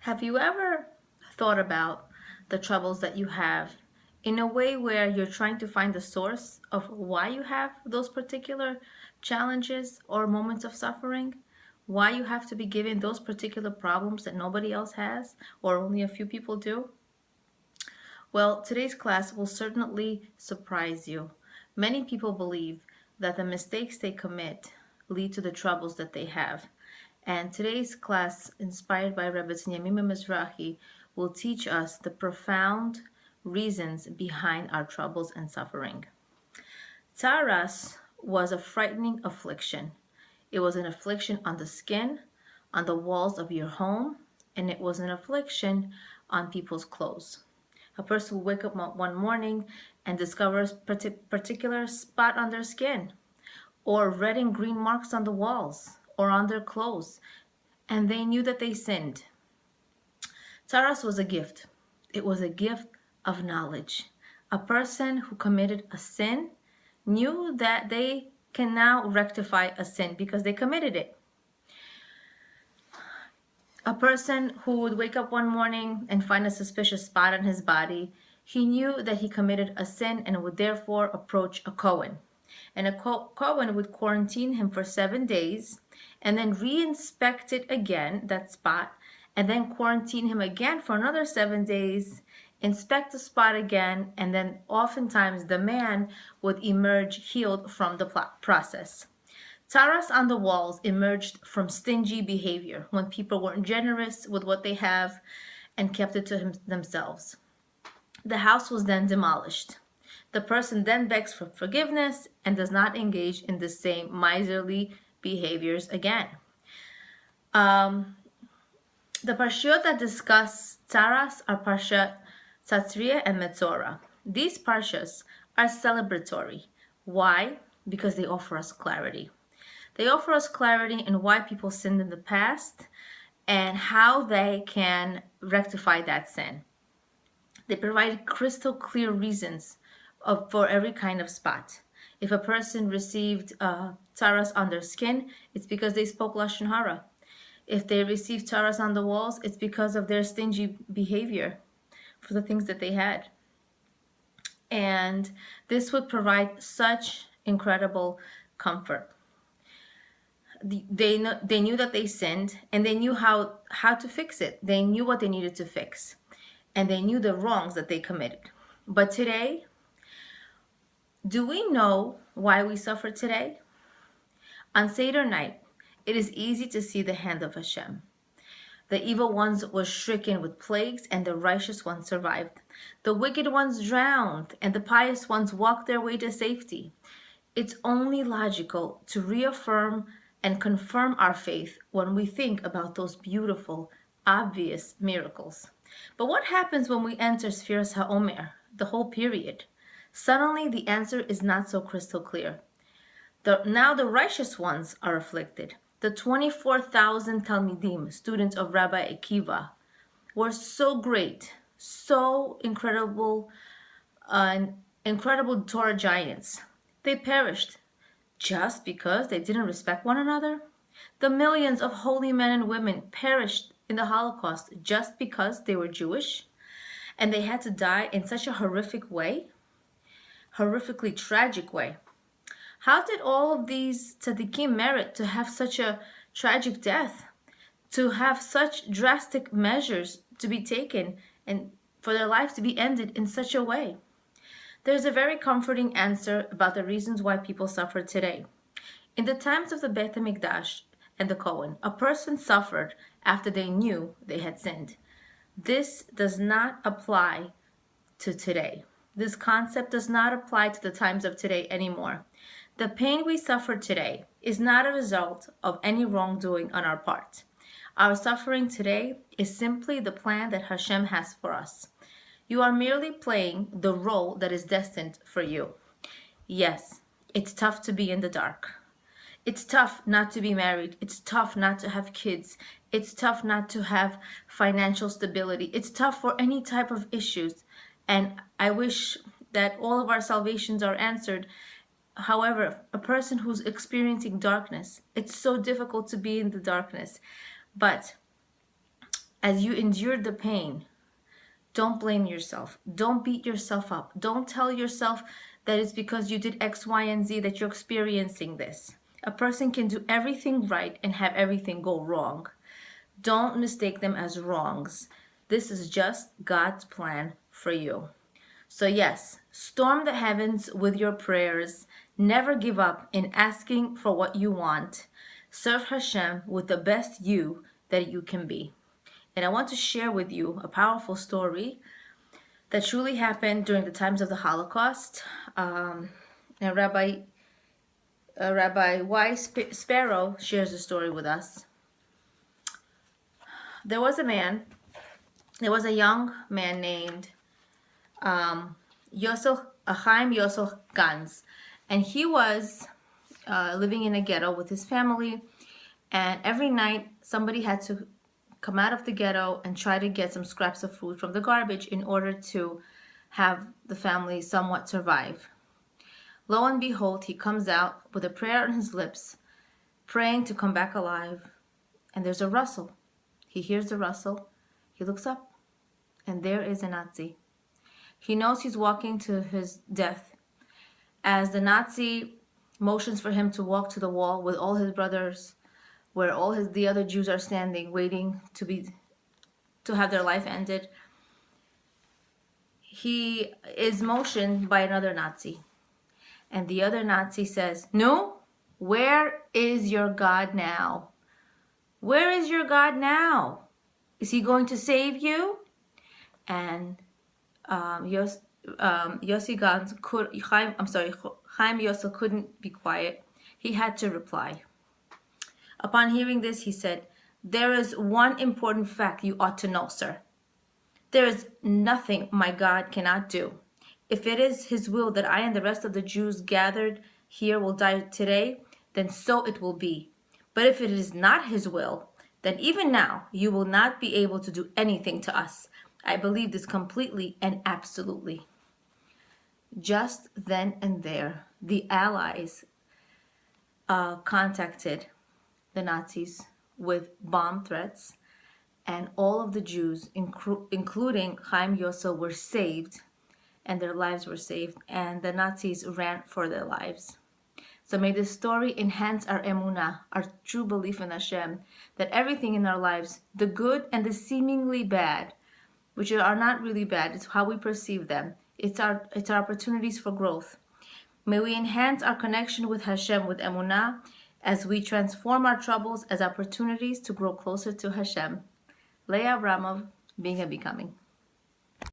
Have you ever thought about the troubles that you have in a way where you're trying to find the source of why you have those particular challenges or moments of suffering? Why you have to be given those particular problems that nobody else has or only a few people do? Well, today's class will certainly surprise you. Many people believe that the mistakes they commit lead to the troubles that they have. And today's class, inspired by Rebbe Yamima Mizrahi, will teach us the profound reasons behind our troubles and suffering. Tsaras was a frightening affliction. It was an affliction on the skin, on the walls of your home, and it was an affliction on people's clothes. A person will wake up one morning and discovers a particular spot on their skin, or red and green marks on the walls, or on their clothes, and they knew that they sinned. Tsaras was a gift. It was a gift of knowledge. A person who committed a sin knew that they can now rectify a sin because they committed it. A person who would wake up one morning and find a suspicious spot on his body, he knew that he committed a sin and would therefore approach a Kohen. And a Kohen would quarantine him for 7 days and then re-inspect it again, that spot, and then quarantine him again for another 7 days, inspect the spot again, and then oftentimes the man would emerge healed from the process. Tsaras on the walls emerged from stingy behavior, when people weren't generous with what they have and kept it to themselves. The house was then demolished. The person then begs for forgiveness and does not engage in the same miserly behaviors again. The parshiyot that discuss Tsaras are Parshat Tzatzriah and Metzora. These parshas are celebratory. Why? Because they offer us clarity. They offer us clarity in why people sinned in the past and how they can rectify that sin. They provide crystal clear reasons for every kind of spot. If a person received tsaras on their skin, it's because they spoke lashon hara. If they received tsaras on the walls, it's because of their stingy behavior for the things that they had. And this would provide such incredible comfort. They knew that they sinned, and they knew how to fix it. They knew what they needed to fix, and they knew the wrongs that they committed. But today, do we know why we suffer today? On Seder night, it is easy to see the hand of Hashem. The evil ones were stricken with plagues, and the righteous ones survived. The wicked ones drowned, and the pious ones walked their way to safety. It's only logical to reaffirm and confirm our faith when we think about those beautiful, obvious miracles. But what happens when we enter Sfiras HaOmer, the whole period? Suddenly the answer is not so crystal clear. Now the righteous ones are afflicted. The 24,000 Talmidim, students of Rabbi Akiva, were so great, so incredible Torah giants. They perished just because they didn't respect one another. The millions of holy men and women perished in the Holocaust just because they were Jewish, and they had to die in such a horrifically tragic way. How did all of these tzaddikim merit to have such a tragic death, to have such drastic measures to be taken, and for their lives to be ended in such a way? There's a very comforting answer about the reasons why people suffer today. In the times of the Beit HaMikdash and the Kohen, a person suffered after they knew they had sinned. This does not apply to today. This concept does not apply to the times of today anymore. The pain we suffer today is not a result of any wrongdoing on our part. Our suffering today is simply the plan that Hashem has for us. You are merely playing the role that is destined for you. Yes, it's tough to be in the dark. It's tough not to be married. It's tough not to have kids. It's tough not to have financial stability. It's tough for any type of issues. And I wish that all of our salvations are answered. However, a person who's experiencing darkness, it's so difficult to be in the darkness. But as you endured the pain, don't blame yourself. Don't beat yourself up. Don't tell yourself that it's because you did X, Y, and Z that you're experiencing this. A person can do everything right and have everything go wrong. Don't mistake them as wrongs. This is just God's plan for you. So, yes, storm the heavens with your prayers. Never give up in asking for what you want. Serve Hashem with the best you that you can be. And I want to share with you a powerful story that truly happened during the times of the Holocaust. And Rabbi Y. Sparrow shares the story with us. There was a young man named Chaim Yosel Gans, and he was living in a ghetto with his family, and every night somebody had to come out of the ghetto and try to get some scraps of food from the garbage in order to have the family somewhat survive. Lo and behold, he comes out with a prayer on his lips, praying to come back alive, and there's a rustle. He hears the rustle, he looks up, and there is a Nazi. He knows he's walking to his death as the Nazi motions for him to walk to the wall with all his brothers, where the other Jews are standing, waiting to have their life ended. He is motioned by another Nazi, and the other Nazi says, "No, where is your God now? Where is your God now? Is he going to save you?" And Yossi Gans Chaim Yosel couldn't be quiet. He had to reply. Upon hearing this, he said, "There is one important fact you ought to know, sir. There is nothing my God cannot do. If it is his will that I and the rest of the Jews gathered here will die today, then so it will be. But if it is not his will, then even now you will not be able to do anything to us. I believe this completely and absolutely." Just then and there, the Allies contacted the Nazis with bomb threats, and all of the Jews, including Chaim Yosel, were saved, and their lives were saved, and the Nazis ran for their lives. So may this story enhance our emunah, our true belief in Hashem, that everything in our lives, the good and the seemingly bad, which are not really bad, it's how we perceive them. It's our opportunities for growth. May we enhance our connection with Hashem with emunah as we transform our troubles as opportunities to grow closer to Hashem. Leah Abramov, Being and Becoming.